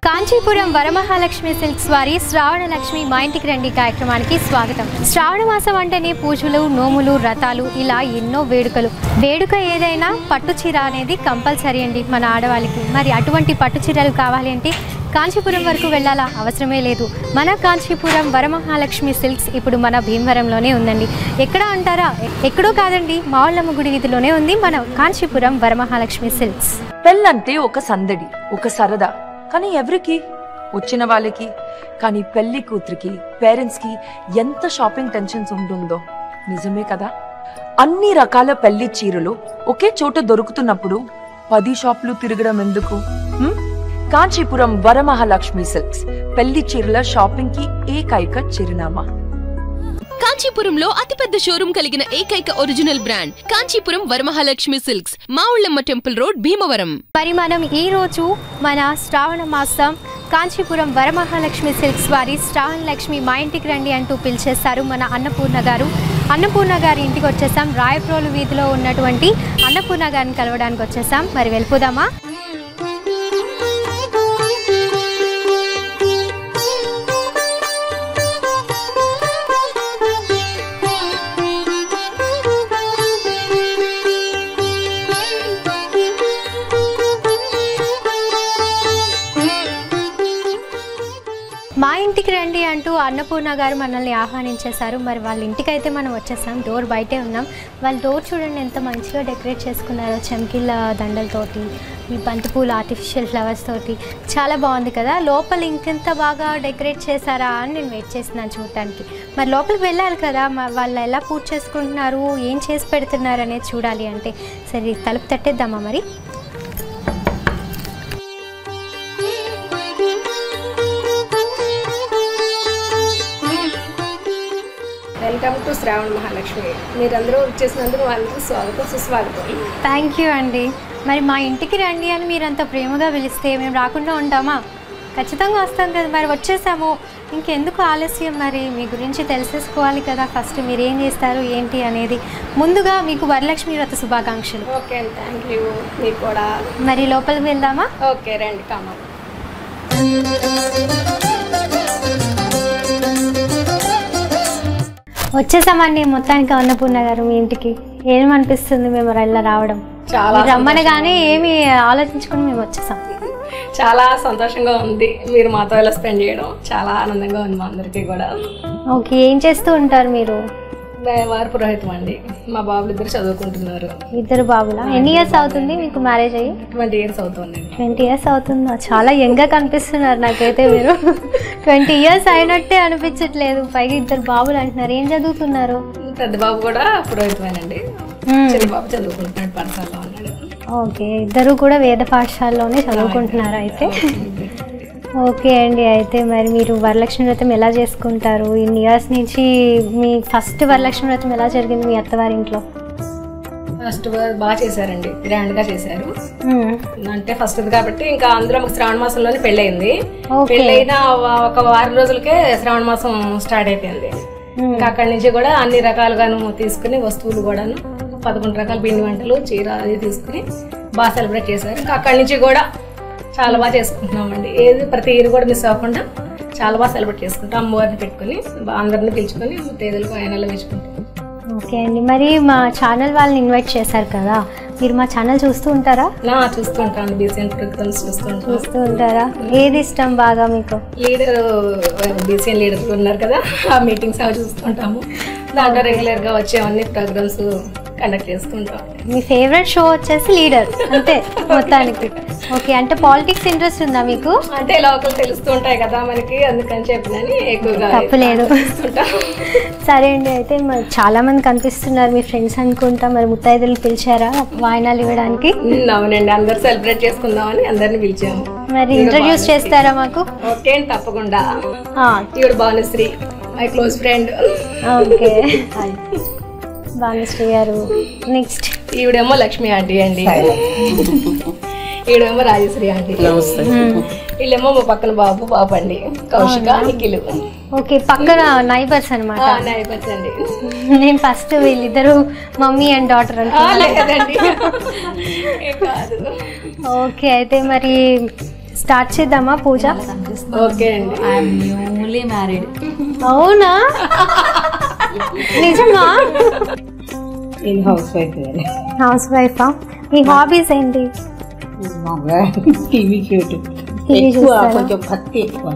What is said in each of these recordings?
Kanchipuram Varamahalakshmi silks వారి శ్రావణ లక్ష్మి మా ఇంటికి రండి కార్యక్రమానికి స్వాగతం. శ్రావణ మాసం అంటేనే పూజలు, నోములు, వ్రతాలు, ఇలా ఎన్నో వేడుకలు. వేడుక ఏదైనా పట్టు చీర అనేది కంపల్సరీ అండి మన ఆడవాళ్ళకి. మరి అటువంటి పట్టు చీరలు కావాలి అంటే కాంచీపురం వరకు వెళ్ళాలా? అవసరమే లేదు. మన కాంచీపురం వరమహాలక్ష్మి సిల్క్స్ ఇప్పుడు మన భీమవరంలోనే ఉందండి. ఎక్కడ అంటారా? ఎక్కడో కాదండి, మావుళ్ళమ్మ గుడి వీధిలోనే ఉంది మన కాంచీపురం వరమహాలక్ష్మి సిల్క్స్. పెళ్ళంటే ఒక సందడి, ఒక సరదా. కానీ ఎవరికి? వచ్చిన వాళ్ళకి. కానీ పెళ్లి కూతురికి, పేరెంట్స్ కి ఎంత షాపింగ్ టెన్షన్స్ ఉంటుందో. నిజమే కదా? అన్ని రకాల పెళ్లి చీరలు ఒకే చోట దొరుకుతున్నప్పుడు 10 షాపులు తిరగడం ఎందుకు? కాంచీపురం వరమహాలక్ష్మి సిల్క్స్ పెళ్లి చీరల షాపింగ్ కి ఏకైక చిరునామా. కాంచీపురంలో అతిపెద్ద షోరూమ్ కలిగిన ఏకైక original brand Kanchipuram Varamahalakshmi silks, Mavullamma temple road, Bhimavaram. మరి మనం ఈ రోజు మన శ్రావణ మాసం కాంచీపురం వరమహాలక్ష్మి సిల్క్స్ వారి శ్రావణ లక్ష్మి మా ఇంటికి రండి అంటూ పిలిచేశారు మన అన్నపూర్ణ గారు. అన్నపూర్ణ గారి ఇంటికి వచ్చేసాం. రాయప్రోలు వీధిలో ఉన్నటువంటి అన్నపూర్ణ గారిని కలవడానికి వచ్చేసాం. మరి వెళ్ళిపోదామా? మా ఇంటికి రండి అంటూ అన్నపూర్ణ గారు మనల్ని ఆహ్వానించేశారు. మరి వాళ్ళ ఇంటికైతే మనం వచ్చేసాం. డోర్ బయటే ఉన్నాం. వాళ్ళ డోర్ చూడండి ఎంత మంచిగా డెకరేట్ చేసుకున్నారో, చమ్కీల దండలతోటి, ఈ బంతిపూలు, ఆర్టిఫిషియల్ ఫ్లవర్స్ తోటి. చాలా బాగుంది కదా. లోపల ఇంకెంత బాగా డెకరేట్ చేశారా అని నేను వెయిట్ చేస్తున్నాను చూడటానికి. మరి లోపలికి వెళ్ళాలి కదా, వాళ్ళు ఎలా పూజ చేసుకుంటున్నారు, ఏం చేసి పెడుతున్నారు అనేది చూడాలి. అంటే సరే తలుపు తట్టేద్దామా మరి? వెల్కమ్ టు శ్రావణ మహాలక్ష్మి. మీరందరూ వచ్చేసినందుకు వాళ్ళకి స్వాగతం, సుస్వాగతం. థ్యాంక్ యూ అండి. మరి మా ఇంటికి రండి అని మీరు అంత ప్రేమగా పిలిస్తే మేము రాకుండా ఉంటామా? ఖచ్చితంగా వస్తాం కదా. మరి వచ్చేసాము, ఇంకెందుకు ఆలస్యం? మరి మీ గురించి తెలిసేసుకోవాలి కదా. ఫస్ట్ మీరు ఏం చేస్తారు ఏంటి అనేది. ముందుగా మీకు వరలక్ష్మి వ్రత శుభాకాంక్షలు. Okay, thank you. మీకు కూడా. మరి లోపలికి వెళ్దామా? ఓకే రండి, కామా. వచ్చేసామండి మొత్తానికి అన్నపూర్ణ గారు మీ ఇంటికి. ఏమనిపిస్తుంది మేము ఇలా రావడం? చాలా రమ్మనగానే ఏమి ఆలోచించుకుని మేము వచ్చేసాం. చాలా సంతోషంగా ఉంది మీరు మాతో ఇలా స్పెండ్ చేయడం. చాలా ఆనందంగా ఉంది మా అందరికీ కూడా. ఓకే, ఏం చేస్తూ ఉంటారు మీరు? వారి పురోహితం అండి. మా బాబులు ఇద్దరు చదువుకుంటున్నారు. ఇద్దరు బాబులా? ఎన్ని ఇయర్స్ అవుతుంది మీకు మ్యారేజ్ అయ్యి? 20 years అవుతుంది. 20 years అవుతుందా? చాలా యంగ్గా కనిపిస్తున్నారు నాకైతే మీరు. 20 years అయినట్టే అనిపించట్లేదు. పైగా ఇద్దరు బాబులు అంటున్నారు. ఏం చదువుతున్నారు? పెద్ద బాబు కూడా పురోహితమేనండి. చిన్న బాబు చదువుకుంటున్నాడు, పాఠశాలలో ఉన్నాడు. ఓకే, ఇద్దరు కూడా వేద పాఠశాలలోనే చదువుకుంటున్నారు అయితే. ఓకే అండి. అయితే మరి మీరు వరలక్ష్మి వ్రతం ఎలా చేసుకుంటారు? ఇన్ని ఇయర్స్ నుంచి మీ ఫస్ట్ వరలక్ష్మి వ్రతం ఎలా జరిగింది మీ అత్తవారింట్లో? ఫస్ట్ బాగా చేశారండి, గ్రాండ్గా చేశారు. అంటే ఫస్ట్ కాబట్టి ఇంకా అందులో మాకు శ్రావణ మాసంలోనే పెళ్ళయింది. పెళ్ళైన ఒక వారం రోజులకే శ్రావణ మాసం స్టార్ట్ అయిపోయింది. ఇంకా అక్కడి నుంచి కూడా అన్ని రకాలుగాను తీసుకుని వస్తువులు కూడాను 11 రకాల పిండి వంటలు, చీర అది తీసుకుని బాగా సెలబ్రేట్ చేశారు. ఇంకా అక్కడి నుంచి కూడా చాలా బాగా చేసుకుంటున్నామండి. ఏది ప్రతి ఇయర్ కూడా మిస్ అవ్వకుండా చాలా బాగా సెలబ్రేట్ చేసుకుంటాం. అమ్మవారిని పెట్టుకుని అందరిని పిలుచుకొని తేదీలకు ఆయనలో వేసుకుంటాం. ఓకే అండి. మరి మా ఛానల్ వాళ్ళని ఇన్వైట్ చేశారు కదా, మీరు మా ఛానల్ చూస్తూ ఉంటారా? చూస్తూ ఉంటాను. బీసీఎన్ ప్రోగ్రామ్స్ చూస్తూ ఉంటారా? ఏది ఇష్టం బాగా మీకు? లీడర్, బీసీఎన్ లీడర్ ఉన్నారు కదా, ఆ మీటింగ్స్ అవి చూస్తుంటాము. దాంట్లో రెగ్యులర్గా వచ్చేవన్నీ ప్రోగ్రామ్స్ కండక్ట్ చేస్తుంటాం. మీ ఫేవరెట్ షో వచ్చేసి లీడర్ అంతే మొత్తానికి. ఓకే, అంటే పాలిటిక్స్ ఇంట్రెస్ట్ ఉందా మీకు? అంటే లోకల్ తెలుస్తూ ఉంటాయి కదా మనకి, అందుకని చెప్పినని ఎక్కువగా తప్పలేదు. సరే అండి. అయితే మరి చాలా మంది కనిపిస్తున్నారు, మీ ఫ్రెండ్స్ అనుకుంటా. మరి ముత్తైదులు పిలిచారా వాయినాలు ఇవ్వడానికి? అవునండి, అందరు సెలబ్రేట్ చేసుకుందామని అందరిని పిలిచాము. మరి ఇంట్రడ్యూస్ చేస్తారా మాకు? ఓకే, తప్పకుండా. ఈవిడ Bhanusri, my close friend. Okay, Bhanusri గారు. నెక్స్ట్ ఈవిడేమో లక్ష్మి ఆంటీ అండి. ఈడేమో రాజేశ్వరి ఆంటీ. వీళ్ళేమో మా పక్కన బాబు అండి, కౌశిక, నిఖిల్. ఓకే, పక్కన నైబర్స్ అనమాట. నైబర్స్ అండి. నేను ఫస్ట్ వీళ్ళిద్దరు మమ్మీ అండ్ డాటర్ కదండి. ఓకే, అయితే మరి స్టార్ట్ చేద్దామా పూజ? ఓకే అండి. I'm newly married. అవునా, నిజమా? నేను హౌస్ వైఫ్. హౌస్ వైఫా? మీ హాబీస్ ఏంటి? టీవీ చూడటం ఎక్కువ, కొంచెం భక్తి ఎక్కువ,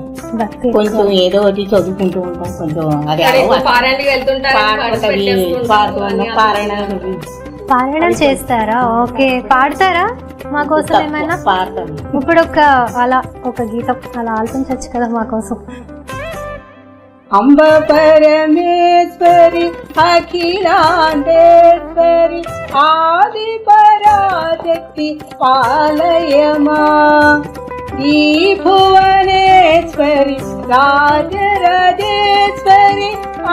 కొంచెం ఏదో ఒకటి చదువుకుంటూ ఉంటాం, కొంచెం పారాయణం చేస్తారా? ఓకే, పాడతారా మాకోసం ఏమైనా? పాడతాం. ఇప్పుడు ఒక గీతం అలా ఆలపించచ్చు కదా మాకోసం. అంబ పరమేశ్వరి అఖిలాండేశ్వరి ఆది పరాశక్తి పాలయమా, ఈ భువనేశ్వరి రాజరాజేశ్వరి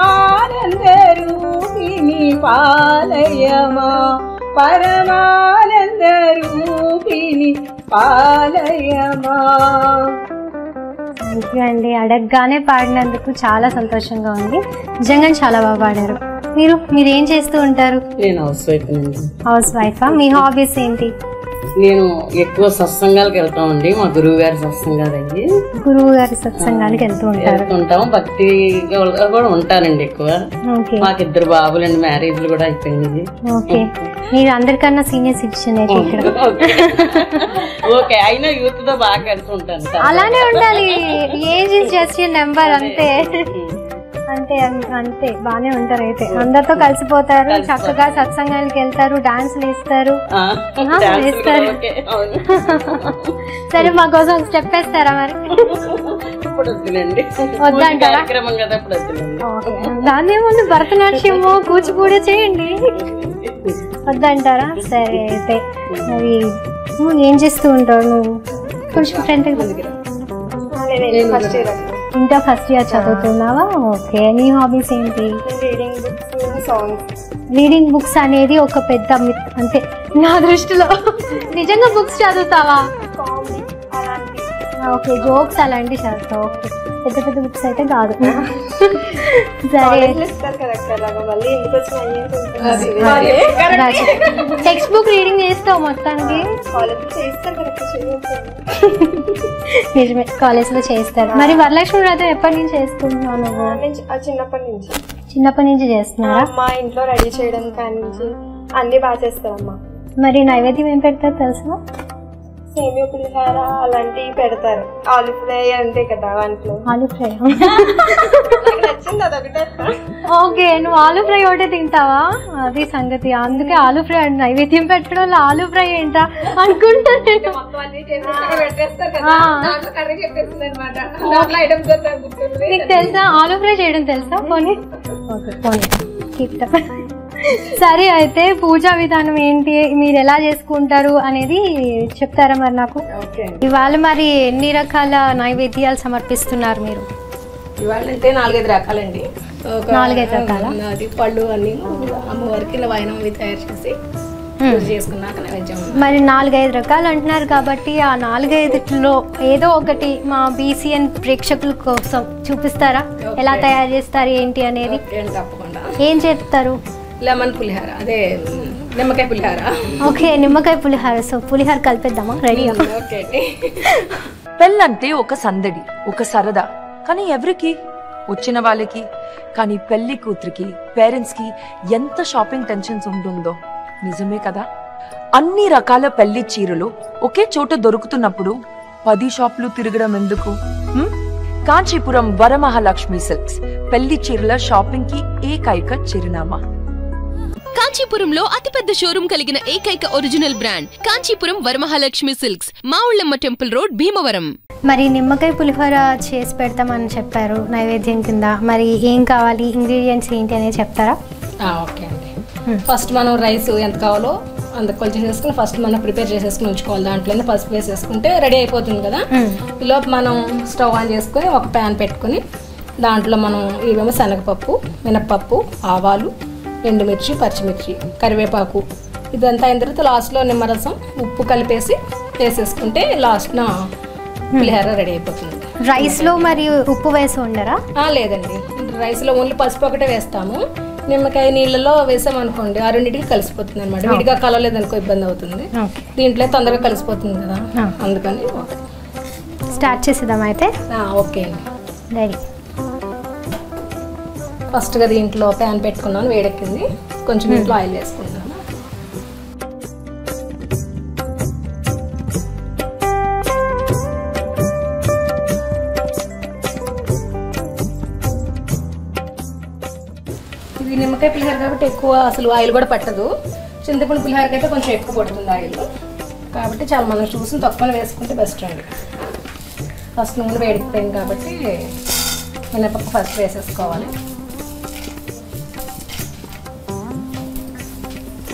ఆనంద రూపిణి పాలయమా, పరమానంద రూపిణి పాలయమా. థ్యాంక్ యూ అండి, అడగగానే పాడినందుకు చాలా సంతోషంగా ఉంది. నిజంగా చాలా బాగా పాడారు. మీరు ఏం చేస్తూ ఉంటారు? నేను హౌస్ వైఫ్ అండి. హౌస్ వైఫా? మీ హాబీస్ ఏంటి? నేను ఎక్కువ సత్సంగాలకు వెళ్తామండి, మా గురువు గారి సత్సంగాలకి. గురువు గారి సత్సంగానికి వెళ్తుంటాం. భక్తి కూడా ఉంటానండి ఎక్కువ. మాకు 2 బాబులండి, మ్యారేజ్లు కూడా అయిపోయింది. ఓకే, మీరు అందరికన్నా సీనియర్ సిటిజన్ ఇక్కడ. ఓకే, అయినా యూత్ తో బాగా కలిసి ఉంటాను. అలానే ఉండాలి, age is just a number, అంతే అంతే అంతే. బానే ఉంటారు అయితే, అందరితో కలిసిపోతారు, చక్కగా సత్సంగానికి వెళ్తారు, డాన్స్లు వేస్తారు. సరే, మా కోసం స్టెప్ వేస్తారా మరి? వద్దంటారా? దాని ఏముంది, భరతనాట్యము కూచిపూడి చేయండి. వద్దంటారా? సరే అయితే మరి నువ్వు ఏం చేస్తూ ఉంటావు? నువ్వు కొంచెం ఫ్రెండ్ ఇంటర్ ఫస్ట్ ఇయర్ చదువుతున్నావా? ఓకే, నీ హాబీస్ ఏంటి? రీడింగ్ బుక్స్ అనేది ఒక పెద్ద అంటే నా దృష్టిలో. నిజంగా బుక్స్ చదువుతావా? ఓకే, జోక్స్ అలాంటివి చదువుతావు. ఓకే, పెద్ద పెద్ద బుక్స్ అయితే కాదు. సరే, టెక్స్ట్ బుక్ రీడింగ్ చేస్తావు మొత్తానికి? నిజమే, కాలేజ్ లో చేస్తారు. మరి వరలక్ష్మి వ్రతం ఎప్పటి నుంచి చేసుకుంటున్నావు నువ్వు? చిన్నప్పటి నుంచి చేస్తున్నారా? మా ఇంట్లో రెడీ చేయడం కానీ అన్ని బాగా చేస్తారమ్మా. మరి నైవేద్యం ఏం పెడతారు తెలుసా? సేమియా పులిహార అలాంటివి పెడతారు. ఆలు ఫ్రై అంతే కదా దాంట్లో. ఆలు ఫ్రై నచ్చింది అదొకటే. ఓకే, నువ్వు ఆలు ఫ్రై ఒకటే తింటావా? అది సంగతి, అందుకే ఆలు ఫ్రై అండి. నైవేద్యం పెట్టడం ఆలు ఫ్రై ఏంటా అనుకుంటా. నీకు తెలుసా ఆలు ఫ్రై చేయడం? తెలుసా? పోనీ సరే, అయితే పూజా విధానం ఏంటి, మీరు ఎలా చేసుకుంటారు అనేది చెప్తారా మరి నాకు? ఇవాళ మరి ఎన్ని రకాల నైవేద్యాలు సమర్పిస్తున్నారు మీరు? ఇవాళ అయితే 4-5 రకాలండి. 4-5 రకాల పళ్ళు అన్ని అమ్మవారికి వైనం తయారు చేసి చేసుకున్నాక నైవేద్యం. మరి 4-5 రకాలు అంటున్నారు కాబట్టి ఆ 4-5లో ఏదో ఒకటి మా BCN ప్రేక్షకుల కోసం చూపిస్తారా? ఎలా తయారు చేస్తారు ఏంటి అనేది? తప్పకుండా. ఏం చెప్తారు? లెమన్ పులిహార, అదే నిమ్మకాయ పులిహార. ఓకే, నిమ్మకాయ పులిహార. సో పులిహార కలిపేద్దామా? రెడీ? ఓకే. పెళ్ళంటే ఒక సందడి, ఒక సరదా, కానీ ఎవరికి? వచ్చిన వాళ్ళకి. కానీ పెళ్లి కూతురికి, పేరెంట్స్ కి ఎంత షాపింగ్ టెన్షన్స్ ఉంటుందో నిజమే కదా. అన్ని రకాల పెళ్లి చీరలు ఒకే చోట దొరుకుతున్నప్పుడు 10 షాపులు తిరగడం ఎందుకు? కాంచీపురం వరమహాలక్ష్మి సిల్క్స్ పెళ్లి చీరల షాపింగ్ కి ఏకైక చిరునామా. కాంచీపురంలో అతిపెద్ద షోరూం కలిగిన ఏకైక original brand Kanchipuram Varamahalakshmi silks, Mavullamma temple road, Bhimavaram. మరి నిమ్మకాయ పులిహోర చేసి పెడతామని చెప్పారు నైవేద్యం కింద. మరి ఏం కావాలి, ఇంగ్రీడియంట్స్ ఏంటి అనేది చెప్తారా? ఓకే అండి. ఫస్ట్ మనం రైస్ ఎంత కావాలో అంత కొలిచి చేసుకుని ఫస్ట్ మనం ప్రిపేర్ చేసేసుకుని ఉంచుకోవాలి. దాంట్లోనే పసుపు వేసేసుకుంటే రెడీ అయిపోతుంది కదా. ఈలోపు మనం స్టవ్ ఆన్ చేసుకుని ఒక ప్యాన్ పెట్టుకుని దాంట్లో మనం ఇవేమో శనగపప్పు, మినప్పప్పు, ఆవాలు, ఎండుమిర్చి, పచ్చిమిర్చి, కరివేపాకు ఇదంతా అయిన తర్వాత లాస్ట్లో నిమ్మరసం ఉప్పు కలిపేసి వేసేసుకుంటే లాస్ట్న పులిహోర రెడీ అయిపోతుంది. రైస్లో మరి ఉప్పు వేసి ఉండరా? లేదండి, రైస్లో ఓన్లీ పసుపు ఒకటే వేస్తాము. నిమ్మకాయ నీళ్ళలో వేసామనుకోండి ఆ రెండింటికి కలిసిపోతుంది అనమాట. విడిగా కలవలేదనుకో ఇబ్బంది అవుతుంది. దీంట్లో తొందరగా కలిసిపోతుంది కదా, అందుకని. స్టార్ట్ చేసేద్దాం అయితే. ఓకే అండి, రెడీ. ఫస్ట్గా దీంట్లో ప్యాన్ పెట్టుకున్నాను, వేడెక్కింది. కొంచెం దీంట్లో ఆయిల్ వేసుకుంటాను. ఇది నిమ్మకాయ పులిహోర కాబట్టి ఎక్కువ అసలు ఆయిల్ కూడా పట్టదు. చింతపండు పులిహోరకి అయితే కొంచెం ఎక్కువ పడుతుంది ఆయిల్ కాబట్టి చాలా మనం చూసి తక్కువ వేసుకుంటే బెస్ట్ అండి. ఫస్ట్ నూనె వేడిపోయింది కాబట్టి మినపప్పు ఫస్ట్ వేసేసుకోవాలి.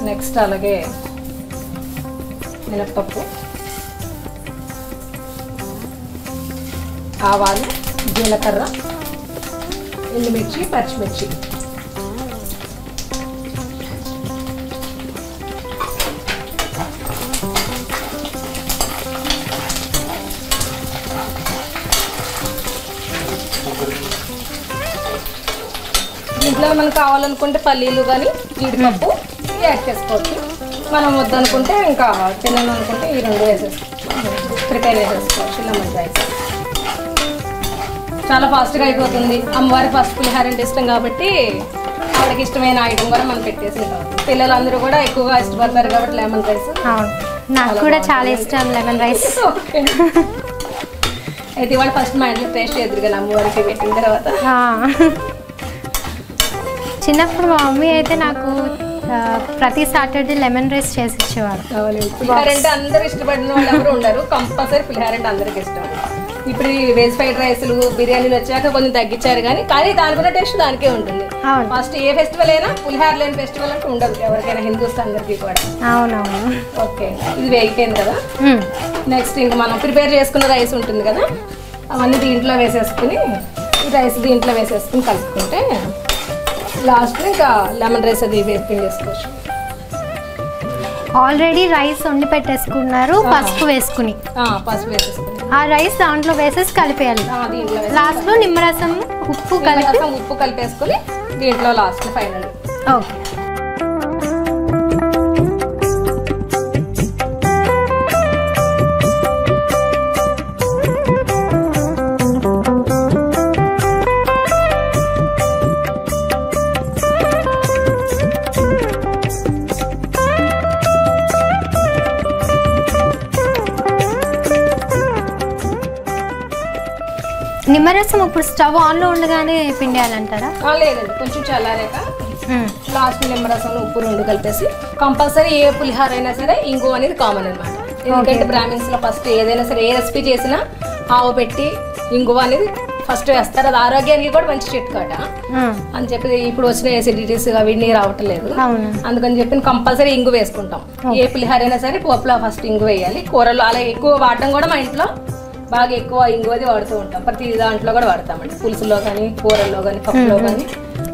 నెక్స్ట్ అలాగే మినపప్పు, ఆవాలు, జీలకర్ర, ఎండుమిర్చి, పచ్చిమిర్చి, దీంట్లో మనకు కావాలనుకుంటే పల్లీలు కానీ జీడిపప్పు యాడ్ చేసుకోవచ్చు. మనం వద్దనుకుంటే ఇంకా తినను అనుకుంటే ఈ రెండు వేసేసుకోవచ్చు. ప్రిపేర్ వేసేసుకోవచ్చు. లెమన్ రైస్ చాలా ఫాస్ట్గా అయిపోతుంది. అమ్మవారి ఫస్ట్ పులిహోర అంటే ఇష్టం కాబట్టి ఆవిడకి ఇష్టమైన ఐటమ్ కూడా మనం పెట్టేసి పిల్లలందరూ కూడా ఎక్కువగా ఇష్టపడతారు కాబట్టి లెమన్ రైస్. నాకు కూడా చాలా ఇష్టం లెమన్ రైస్. అయితే ఇవాళ ఫస్ట్ మా ఇంట్లో టేస్ట్ చేద్దరు కదా అమ్మవారికి పెట్టిన తర్వాత. చిన్నప్పుడు మా మమ్మీ అయితే నాకు ప్రతి సాటర్డే లెమన్ రైస్ చేసి ఇచ్చేవారు. పులిహోర అంటే అందరూ ఇష్టపడిన వాళ్ళు ఎవరు ఉండరు, కంపల్సరీ పులిహోర అంటే అందరికి ఇష్టం. ఇప్పుడు వెజ్ ఫ్రైడ్ రైస్లు బిర్యానీలు వచ్చాక కొంచెం తగ్గించారు కానీ దానికున్న టేస్ట్ దానికే ఉంటుంది. ఫస్ట్ ఏ ఫెస్టివల్ అయినా పులిహోర లేని ఫెస్టివల్ అంటే ఉండదు ఎవరికైనా, హిందూస్ అందరికీ కూడా. అవునవును. ఓకే, ఇది వేగిపోయింది కదా. నెక్స్ట్ ఇంకా మనం ప్రిపేర్ చేసుకున్న రైస్ ఉంటుంది కదా, అవన్నీ దీంట్లో వేసేసుకుని ఈ రైస్ దీంట్లో వేసేసుకుని కలుపుకుంటే లాస్ట్ ఇంకా లెమన్ రైస్ అది వేసుకుని చేసుకోవచ్చు. ఆల్రెడీ రైస్ వండి పెట్టేసుకున్నారు, పసుపు వేసుకుని. పసుపు వేసేసుకుని ఆ రైస్ దాంట్లో వేసేసి కలిపేయాలి. లాస్ట్ లో నిమ్మరసం ఉప్పు కలిపేసుకుని దీంట్లో లాస్ట్ ఫైనల్. ఓకే. నిమ్మరసం ఇప్పుడు స్టవ్ ఆన్లో ఉండగానే పిండేయాలంటారా? లేదండి, కొంచెం చల్లారాక లాస్ట్ నిమ్మరసంలో ఉప్పు రెండు కలిపేసి. కంపల్సరీ ఏ పులిహోర అయినా సరే ఇంగువ అనేది కామన్ అనమాట. ఎందుకంటే బ్రాహ్మిన్స్ లో ఫస్ట్ ఏదైనా సరే ఏ రెసిపీ చేసినా ఆవు పెట్టి ఇంగువ అనేది ఫస్ట్ వేస్తారు. అది ఆరోగ్యానికి కూడా మంచి చిట్కాట అని చెప్పి ఇప్పుడు వచ్చిన ఎసిడిటీస్ అవన్నీ రావట్లేదు, అందుకని చెప్పి కంపల్సరీ ఇంగు వేసుకుంటాం. ఏ పులిహోర అయినా సరే పోపులో ఫస్ట్ ఇంగు వేయాలి. కూరలో అలా ఎక్కువ వాడటం కూడా మా ఇంట్లో బాగా ఎక్కువ ఇంగువది వాడుతూ ఉంటాం. ప్రతి దాంట్లో కూడా వాడతామండి, పులుసులో కానీ కూరల్లో కానీ పప్పులో కానీ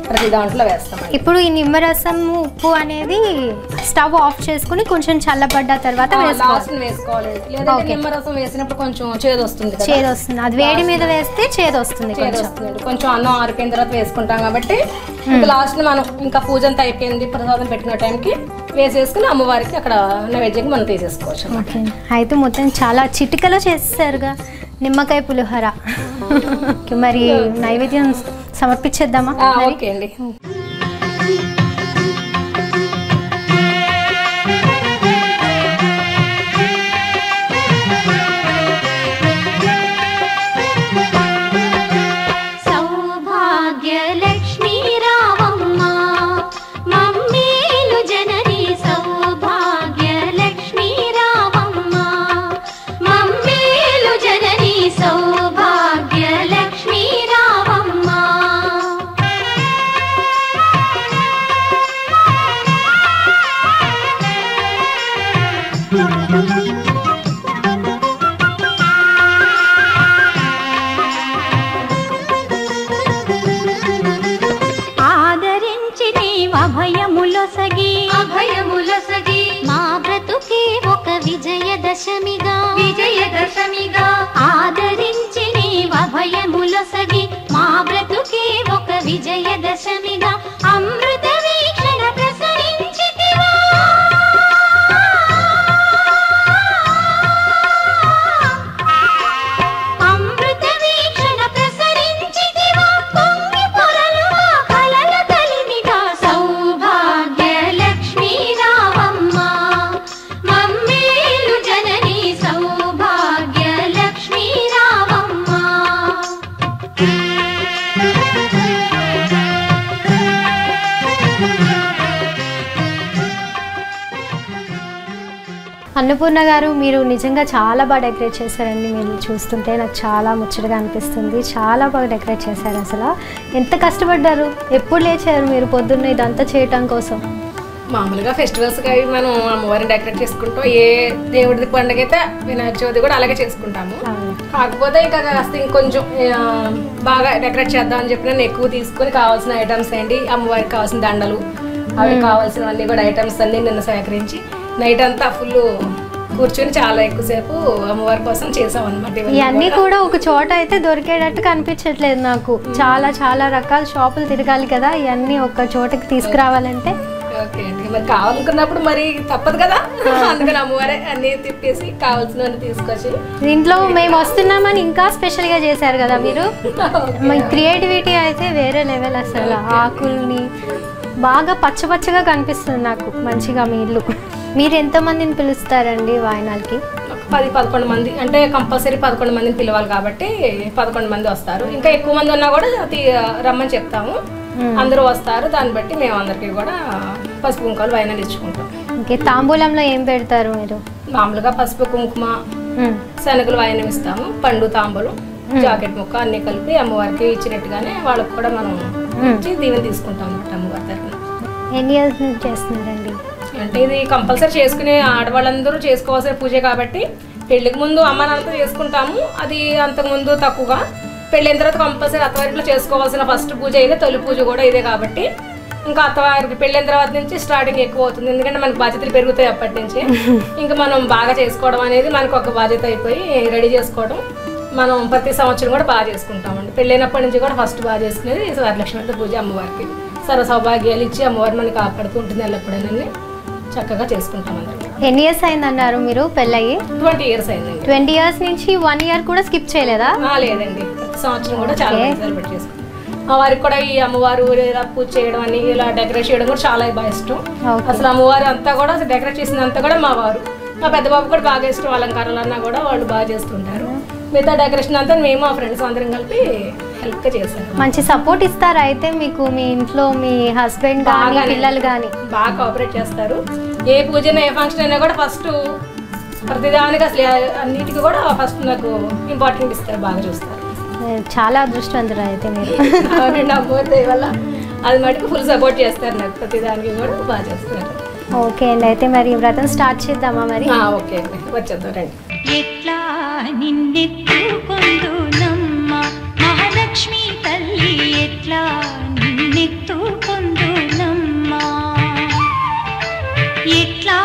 ప్రతి దాంట్లో వేస్తామండి. ఇప్పుడు ఈ నిమ్మరసం ఉప్పు అనేది స్టవ్ ఆఫ్ చేసుకుని కొంచెం చల్లబడ్డ తర్వాత వేసుకోవాలండి. లేదంటే నిమ్మరసం వేసినప్పుడు కొంచెం చేదు వస్తుంది. అది వేడి మీద వేస్తే చేదు వస్తుంది. కొంచెం అన్నం ఆరిపోయిన తర్వాత వేసుకుంటాం కాబట్టి ఇంకా లాస్ట్ మనం ఇంకా పూజ అంతా అయిపోయింది, ప్రసాదం పెట్టిన టైంకి వేసేసుకుని అమ్మవారికి అక్కడ నైవేద్యంగా మనం తీసేసుకోవచ్చు. అయితే మొత్తం చాలా చిటికలో చేస్తారుగా నిమ్మకాయ పులిహోర. మరి నైవేద్యం సమర్పించేద్దామా? ఓకే అండి. ఆదరించి నీవు అభయములొసగి విజయదశమిగా ఆదరించి నీవభయములొసగి మా బ్రతుకే ఒక విజయదశమిగా అమృత వీక్షణ ప్రసరించితివా అమృత వీక్షణ ప్రసరించితివా పొంగి పొరలు మా కలల కలిమిగా సౌభాగ్య లక్ష్మీ రావమ్మ మమ్మేలు జననీ సౌభాగ్య లక్ష్మీ రావమ్మ. అన్నపూర్ణ గారు, మీరు నిజంగా చాలా బాగా డెకరేట్ చేశారండి. మీరు చూస్తుంటే నాకు చాలా ముచ్చటగా అనిపిస్తుంది. చాలా బాగా డెకరేట్ చేశారు. అసలు ఎంత కష్టపడ్డారు, ఎప్పుడు లేచారు మీరు పొద్దున్న ఇదంతా చేయటం కోసం? మామూలుగా ఫెస్టివల్స్కి అవి మనం అమ్మవారిని డెకరేట్ చేసుకుంటాం. ఏ దేవుడి పండుగ అయితే వినాయక చవితి కూడా అలాగే చేసుకుంటాము. కాకపోతే ఇంకా కాస్త ఇంకొంచెం బాగా డెకరేట్ చేద్దాం అని చెప్పి నేను ఎక్కువ తీసుకొని కావాల్సిన ఐటమ్స్ ఏంటి, అమ్మవారికి కావాల్సిన దండలు అవి కావాల్సినవన్నీ కూడా ఐటమ్స్ అన్ని నిన్న సేకరించి నైట్ అంతా ఫుల్ కూర్చొని చాలా ఎక్కువసేపు అమ్మవారి కోసం చేసాం అనమాట. ఇవన్నీ కూడా ఒక చోట అయితే దొరికేటట్టు కనిపించట్లేదు నాకు. చాలా చాలా రకాల షాపులు తిరగాలి కదా, ఇవన్నీ ఒక చోటకి తీసుకురావాలంటే. ఓకే అండి, మరి కావాలనుకున్నప్పుడు మరి తప్పదు కదా, అందుకని అమ్మవారే అన్ని తిప్పేసి కావాల్సినవన్నీ తీసుకొచ్చి దీంట్లో మేము వస్తున్నామని ఇంకా స్పెషల్ గా చేశారు కదా మీరు. మీ క్రియేటివిటీ అయితే వేరే లెవెల్. అసలు ఆకుల్ని బాగా పచ్చపచ్చగా కనిపిస్తుంది నాకు మంచిగా మీ ఇల్లు. మీరు ఎంతమందిని పిలుస్తారండి వాయినాలకి? 10-11 మంది, అంటే కంపల్సరీ 11 మందిని పిలవాలి కాబట్టి 11 మంది వస్తారు. ఇంకా ఎక్కువ మంది ఉన్నా కూడా రమ్మని చెప్తాము, అందరూ వస్తారు. దాన్ని బట్టి మేము అందరికి కూడా పసుపు కుంకుమలు వాయినాలు ఇచ్చుకుంటాం. ఓకే, తాంబూలంలో ఏం పెడతారు మీరు? మామూలుగా పసుపు కుంకుమ, శనగలు వాయినం ఇస్తాము, పండు తాంబూలం, జాకెట్ ముక్క అన్ని కలిపి అమ్మవారికి ఇచ్చినట్టుగానే వాళ్ళకి కూడా మనం ఇచ్చి దీవెన తీసుకుంటాం అన్నమాట అమ్మవారి తరఫున. ఎన్ని ఇయర్స్ నుంచి చేస్తున్నారండి? అంటే ఇది కంపల్సరీ చేసుకునే ఆడవాళ్ళందరూ చేసుకోవాల్సిన పూజ కాబట్టి పెళ్లికి ముందు అమ్మ నాన్నతో చేసుకుంటాము. అది అంతకుముందు తక్కువగా, పెళ్ళైన తర్వాత కంపల్సరీ అత్తవారిలో చేసుకోవాల్సిన ఫస్ట్ పూజ ఇదే, తొలి పూజ కూడా ఇదే కాబట్టి ఇంకా అత్తవారికి పెళ్ళైన తర్వాత నుంచి స్టార్టింగ్ ఎక్కువ అవుతుంది. ఎందుకంటే మనకు బాధ్యతలు పెరుగుతాయి అప్పటి నుంచి. ఇంకా మనం బాగా చేసుకోవడం అనేది మనకు ఒక బాధ్యత అయిపోయి రెడీ చేసుకోవడం మనం ప్రతి సంవత్సరం కూడా బాగా చేసుకుంటామండి. పెళ్ళైనప్పటి నుంచి కూడా ఫస్ట్ బాగా చేసుకునేది వరలక్ష్మి పూజ. అమ్మవారికి సర్వ సౌభాగ్యాలు ఇచ్చి అమ్మవారు మనకి కాపాడుతూ ఉంటుంది ఎల్లప్పుడైనా చక్కగా చేసుకుంటాం. ఎన్ని ఇయర్స్ అయిందన్నారు మీరు పెళ్ళయి? 20 ఇయర్స్ అయిందండి. 20 ఇయర్స్ నుంచి 1 ఇయర్ కూడా స్కిప్ చేయలేదా? లేదండి, ప్రతి సంవత్సరం కూడా చాలా సెలబ్రేట్ చేసుకుంటాం. వారికి కూడా ఈ అమ్మవారు ఇలా పూజ చేయడం అని ఇలా డెకరేట్ చేయడం కూడా చాలా బాగా ఇష్టం. అసలు అమ్మవారు అంతా కూడా డెకరేట్ చేసినంతా కూడా మా వారు, మా పెద్ద బాబు కూడా బాగా ఇష్టం. అలంకారాలు అన్నా కూడా వాళ్ళు బాగా చేస్తుంటారు. మిగతా డెకరేషన్ అంతా మేము మా ఫ్రెండ్స్ అందరం కలిపి హెల్ప్ చేశారు. మంచి సపోర్ట్ ఇస్తారు అయితే మీకు మీ ఇంట్లో మీ హస్బెండ్ కానీ పిల్లలు కానీ? బాగా కోఆపరేట్ చేస్తారు. ఏ పూజ ఏ ఫంక్షన్ అయినా కూడా ఫస్ట్ ప్రతిదానికి అసలు అన్నిటికీ కూడా ఫస్ట్ నాకు ఇంపార్టెంట్ ఇస్తారు, బాగా చూస్తారు. చాలా అదృష్టవంతులు అయితే మీరు. అమ్మవారి వల్ల అది మటుకు ఫుల్ సపోర్ట్ చేస్తారు నాకు, ప్రతిదానికి కూడా బాగా చేస్తారు. ఓకే అండి, అయితే మరి వ్రతం స్టార్ట్ చేద్దామా మరి? ఓకే అండి, వచ్చేద్దాం రండి. ఎట్లా నిన్నెత్తుకొందు నమ్మ మహాలక్ష్మి తల్లి, ఎట్లా నిన్నెత్తుకొందు నమ్మ, ఎట్లా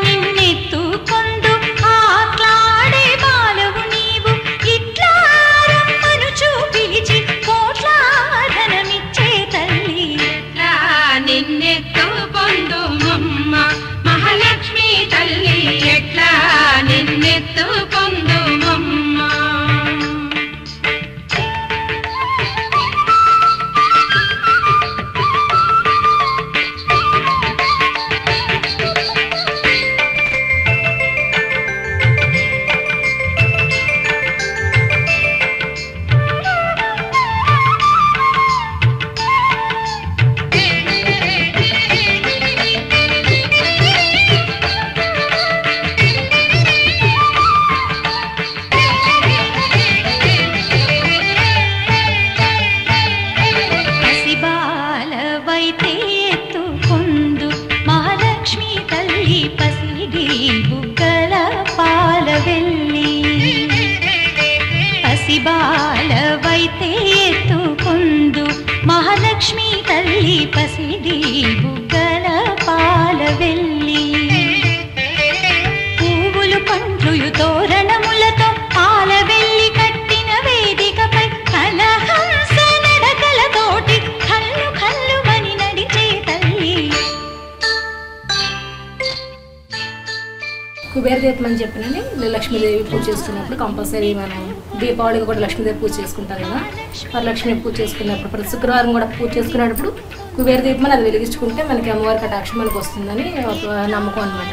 నిన్నెత్తుకొందు ఆట్లాడే బాలవు నీవు, ఇట్లా రమ్మను పిలిచి కోట్ల ధనమిచ్చే తల్లి, ఎట్లా నిన్నెత్తుకొందు నమ్మ మహాలక్ష్మి తల్లి, ఎట్లా నిన్నెత్తుకొందు నమ్మ. మహాలక్ష్మి తల్లి పసిడి బుగ్గల పాల వెల్లి, పువ్వులు పండు తుయు తోరణములతో పాల వెల్లి కట్టిన వేదికపై కలహంస నడకలతోటి కల్లు కల్లు మని నడిచే తల్లి. కుబేర దీపం అని చెప్పినని లక్ష్మీదేవి పూజ చేసుకున్నప్పుడు కంపల్సరీ మనం దీపావళికి కూడా లక్ష్మీదేవి పూజ చేసుకుంటాం కదా. వరలక్ష్మి పూజ చేసుకున్నప్పుడు ప్రతి శుక్రవారం కూడా పూజ చేసుకునేటప్పుడు కుబేర దీపం అని అది వెలిగించుకుంటే మనకి అమ్మవారి కటాక్షం మనకు వస్తుందని ఒక నమ్మకం అనమాట.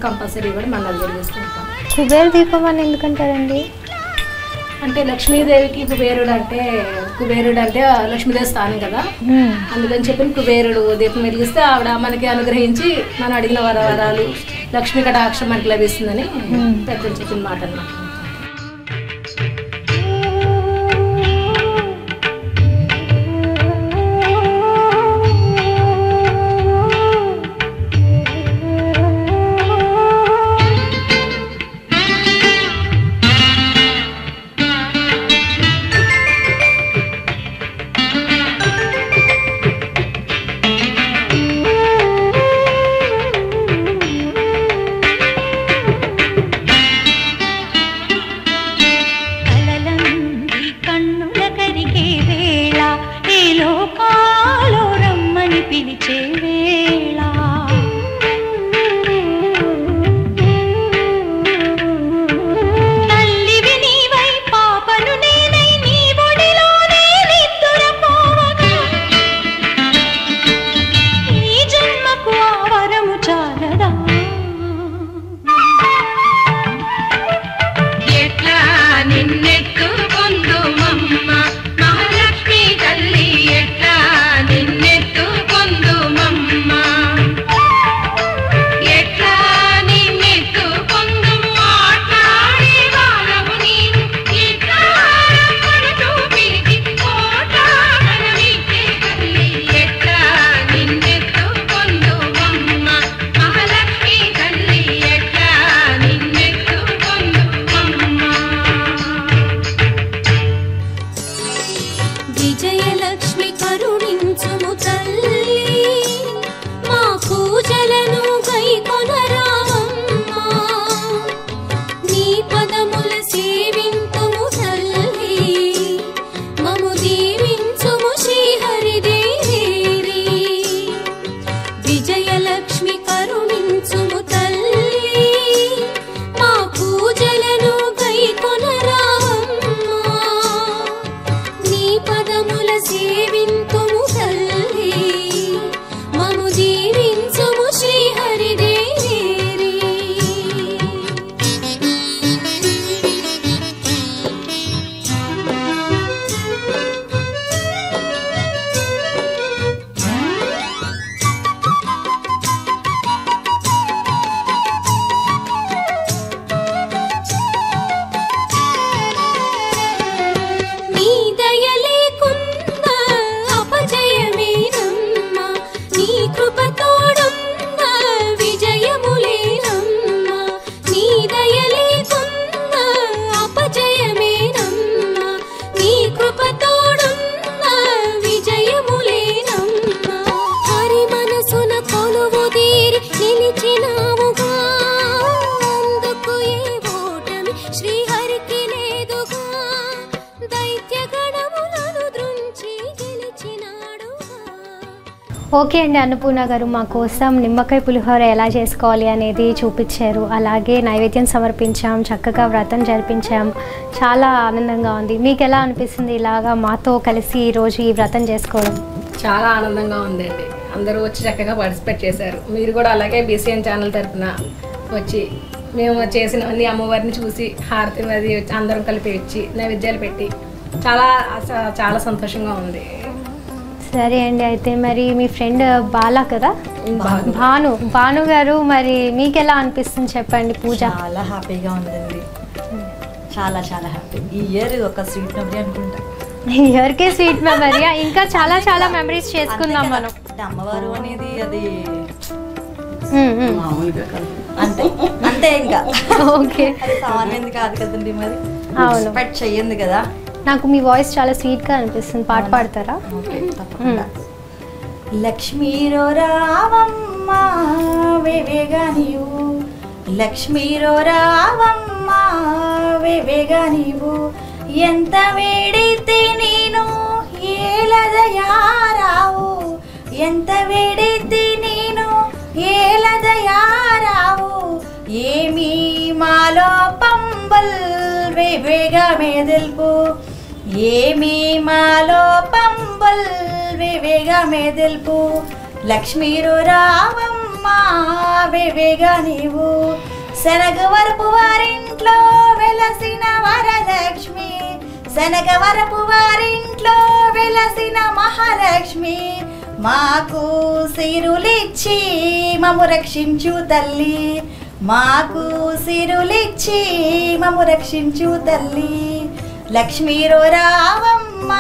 కంపల్సరీ కూడా మనం అది వెలిగిస్తుంటాం. కుబేర దీపం అని ఎందుకంటారండి? అంటే లక్ష్మీదేవికి కుబేరుడు అంటే లక్ష్మీదేవి స్థానం కదా, అందుకని చెప్పి కుబేరుడు దీపం వెలిగిస్తే ఆవిడ మనకి అనుగ్రహించి మనం అడిగిన వరాలు లక్ష్మీ కటాక్షం మనకి లభిస్తుందని పెద్దలు చెప్పిన మాట అన్నమాట. ఓకే అండి, అన్నపూర్ణ గారు మా కోసం నిమ్మకాయ పులిహోర ఎలా చేసుకోవాలి అనేది చూపించారు. అలాగే నైవేద్యం సమర్పించాం, చక్కగా వ్రతం జరిపించాం. చాలా ఆనందంగా ఉంది. మీకు ఎలా అనిపిస్తుంది ఇలాగా మాతో కలిసి ఈరోజు ఈ వ్రతం చేసుకోవడం? చాలా ఆనందంగా ఉందండి. అందరూ వచ్చి చక్కగా పార్టిసిపేట్ చేశారు. మీరు కూడా అలాగే బీసీఎన్ ఛానల్ తరఫున వచ్చి మేము చేసినవన్నీ అమ్మవారిని చూసి హారతి అది అందరం కలిపి వచ్చి నైవేద్యాలు పెట్టి చాలా చాలా సంతోషంగా ఉంది. సరే అండి, అయితే మరి మీ ఫ్రెండ్ బాలా కదా, భాను గారు, మరి మీకు ఎలా అనిపిస్తుంది చెప్పండి పూజ? చాలా హ్యాపీగా ఉందండి, చాలా చాలా హ్యాపీ. ఈ ఇయర్ ఒక స్వీట్ మెమరీ అనుకుంటా. ఈ ఇయర్కే స్వీట్ మెమరీ, ఇంకా చాలా చాలా మెమరీస్ చేసుకుందాం మనం. అమ్మవారు అనేది అది అంటే అంతే, ఇంకా ఓకే సామాన్యంది కాదు కదండి, మరి ఎక్స్పెక్ట్ చెయ్యండి కదా. నాకు మీ వాయిస్ చాలా స్వీట్గా అనిపిస్తుంది, పాట పాడతారా? లక్ష్మీరో రావమ్మ వేవేగా నీవు, లక్ష్మీరో రావమ్మ వేవేగా నీవు ఎంత వేడితే నేను ఏలదయారావు ఎంత వేడితే నేను ఏలదయారావు ఏమీ మాలో పంబల్ వేవేగా మెదల్పు ఏమీ మాలో పంబల్ వేవేగా మెదల్పు లక్ష్మీరో రావమ్మ వేవేగా నీవు శనగవరపు వారింట్లో వెలసిన వరలక్ష్మి శనగవరపు వారింట్లో వెలసిన మహాలక్ష్మి మాకు సిరులిచ్చి మము రక్షించు తల్లి మాకు సిరులిచ్చి మము రక్షించు తల్లి లక్ష్మీరో రావమ్మ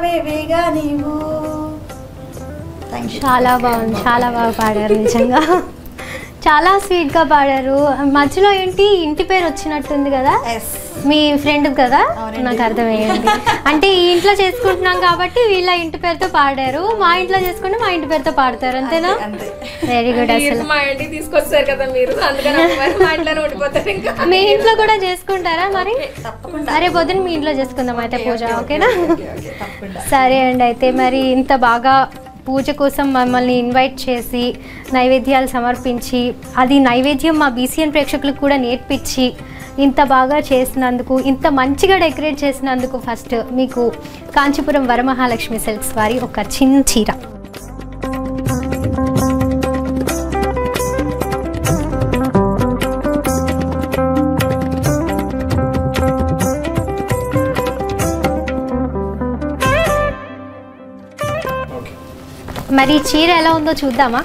వేవేగా నీవు. చాలా బాగుంది, చాలా బాగా పాడారు నిజంగా. చాలా స్వీట్గా పాడారు. మధ్యలో ఏంటి ఇంటి పేరు వచ్చినట్టుంది కదా, మీ ఫ్రెండ్ కదా, నాకు అర్థమయ్యింది. అంటే ఈ ఇంట్లో చేసుకుంటున్నాం కాబట్టి వీళ్ళ ఇంటి పేరుతో పాడారు, మా ఇంట్లో చేసుకుంటే మా ఇంటి పేరుతో పాడతారు, అంతేనా? Very good. అసలు మా ఇంటికి తీసుకొచ్చారు కదా మీరు, అందుకని మా ఇంట్లోనే ఉండిపోతారు. ఇంకా మీ ఇంట్లో కూడా చేసుకుంటారా మరి? సరే, పొద్దున మీ ఇంట్లో చేసుకుందాం అయితే పూజ, ఓకేనా? సరే అండి. అయితే మరి ఇంత బాగా పూజ కోసం మమ్మల్ని ఇన్వైట్ చేసి నైవేద్యాలు సమర్పించి అది నైవేద్యం మా బీసీఎన్ ప్రేక్షకులకు కూడా నేర్పించి ఇంత బాగా చేసినందుకు, ఇంత మంచిగా డెకరేట్ చేసినందుకు ఫస్ట్ మీకు కాంచీపురం వరమహాలక్ష్మి సిల్క్స్ వారి ఒక చిన్న చీర. మరి చీర ఎలా ఉందో చూద్దామా?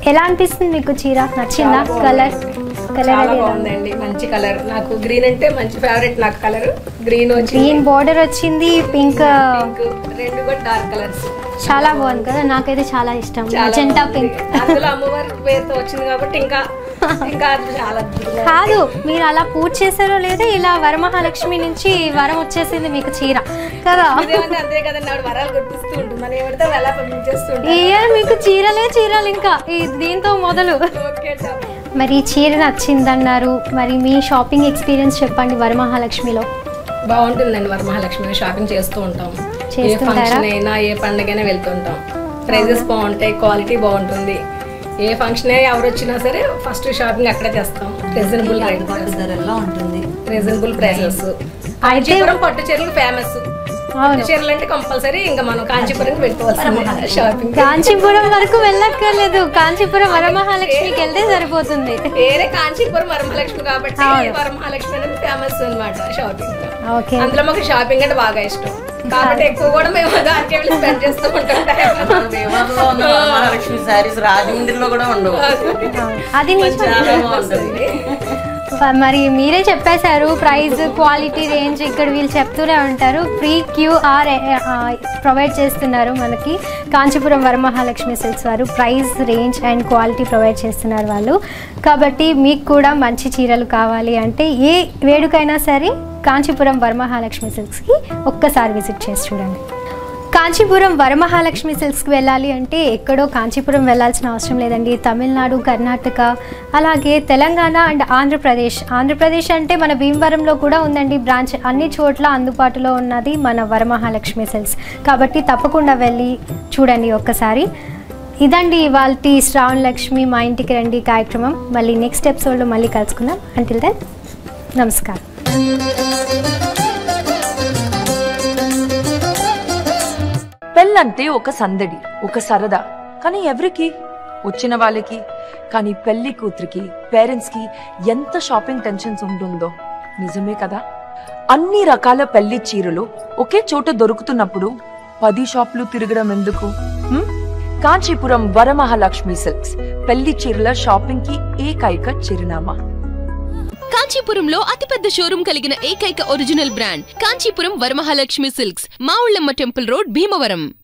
ఎలా అనిపిస్తుంది మీకు చీర? నచ్చిందా? కలర్ చాలా బాగుందండి, మంచి కలర్. నాకు గ్రీన్ అంటే మంచి ఫేవరెట్. నాకు కలర్ గ్రీన్ వచ్చి గ్రీన్ బోర్డర్ వచ్చింది, పింక్, రెండు కూడా డార్క్ కలర్స్. చాలా బాగుంది కదా, నాకైతే చాలా ఇష్టం. మెజెంటా పింక్, అందులో అమ్మవారి పేరుతో వచ్చింది కాబట్టి ఇంకా ఇంకా చాలా కాదు. మీరు అలా పూజ చేశారో లేదో, ఇలా వరమహాలక్ష్మి నుంచి వరం వచ్చేసింది మీకు చీర కదా. అంతే కదండి, ఆవిడ వరాలు గుర్తిస్తూ ఉంటుంది, మనం ఎవరితో ఎలా పంపించేస్తుంటాం. ఇయర్ మీకు చీరలే చీరలు, ఇంకా దీంతో మొదలు. మరి చీర నచ్చిందన్నారు, మరి మీ షాపింగ్ ఎక్స్పీరియన్స్ చెప్పండి. వరమహాలక్ష్మిలో బాగుంటుందండి, వరమహాలక్ష్మిలో షాపింగ్ చేస్తూ ఉంటాం. ఏ ఫంక్షన్ అయినా ఏ పండుగైనా వెళ్తుంటాం. ప్రైజెస్ బాగుంటాయి, క్వాలిటీ బాగుంటుంది. ఏ ఫంక్షన్ ఎవరు వచ్చినా సరే ఫస్ట్ షాపింగ్ అక్కడే చేస్తాం. రీజనబుల్ ధరల్లో ఉంటుంది, రీజనబుల్ ప్రైసెస్. కాంచీపురం పట్టు చీరలు ఫేమస్. పట్టు చీరలు అంటే కంపల్సరీ ఇంకా మనం కాంచీపురంకి వెళ్ళిపోవాల్సిందే షాపింగ్. కాంచీపురం వరకు వెళ్ళక్కర్లేదు, కాంచీపురం వరమహాలక్ష్మికి వెళ్తే సరిపోతుంది. వేరే కాంచీపురం వరమహాలక్ష్మి కాబట్టి వరమహాలక్ష్మి అనేది ఫేమస్ అన్నమాట షాపింగ్. అందులో మాకు షాపింగ్ అంటే బాగా ఇష్టం కాబట్టి ఎక్కువ కూడా మేము దానికి వెళ్ళి స్పెండ్ చేస్తూ ఉంటాం. వరమహాలక్ష్మి సారీస్ రాజమండ్రిలో కూడా ఉండవు, అది చాలా బాగుంటుంది. మరి మీరే చెప్పేశారు ప్రైస్, క్వాలిటీ, రేంజ్ ఇక్కడ వీళ్ళు చెప్తూనే ఉంటారు. ఫ్రీ క్యూఆర్ ప్రొవైడ్ చేస్తున్నారు మనకి కాంచీపురం వరమహాలక్ష్మి సిల్క్స్ వారు. Price, range and quality provide చేస్తున్నారు వాళ్ళు. కాబట్టి మీకు కూడా మంచి చీరలు కావాలి అంటే ఏ వేడుకైనా సరే కాంచీపురం వరమహాలక్ష్మి సిల్క్స్కి ఒక్కసారి విజిట్ చేసి చూడండి. కాంచీపురం వరమహాలక్ష్మి సిల్క్స్కి వెళ్ళాలి అంటే ఎక్కడో కాంచీపురం వెళ్ళాల్సిన అవసరం లేదండి. తమిళనాడు, కర్ణాటక, అలాగే తెలంగాణ అండ్ ఆంధ్రప్రదేశ్ అంటే మన భీమవరంలో కూడా ఉందండి బ్రాంచ్. అన్ని చోట్ల అందుబాటులో ఉన్నది మన వరమహాలక్ష్మి సిల్క్స్. కాబట్టి తప్పకుండా వెళ్ళి చూడండి ఒక్కసారి. ఇదండి ఇవాళ శ్రావణ లక్ష్మి మా ఇంటికి రండి కార్యక్రమం. మళ్ళీ నెక్స్ట్ ఎపిసోడ్లో మళ్ళీ కలుసుకుందాం. అంటిల్ దెన్ నమస్కారం. పెళ్ళంటే ఒక సందడి, ఒక సరదా, కానీ ఎవరికి? వచ్చిన వాళ్ళకి. కానీ పెళ్లి కూతురికి, పేరెంట్స్ కి ఎంత షాపింగ్ టెన్షన్స్ ఉంటుందో నిజమే కదా. అన్ని రకాల పెళ్లి చీరలు ఒకే చోట దొరుకుతున్నప్పుడు 10 షాపులు తిరగడం ఎందుకు? కాంచీపురం వరమహాలక్ష్మి సిల్క్స్ పెళ్లి చీరల షాపింగ్ కి ఏకైక చిరునామా. కాంచీపురంలో అతిపెద్ద షోరూం కలిగిన ఏకైక original brand Kanchipuram Varamahalakshmi silks, Mavullamma temple road, Bhimavaram.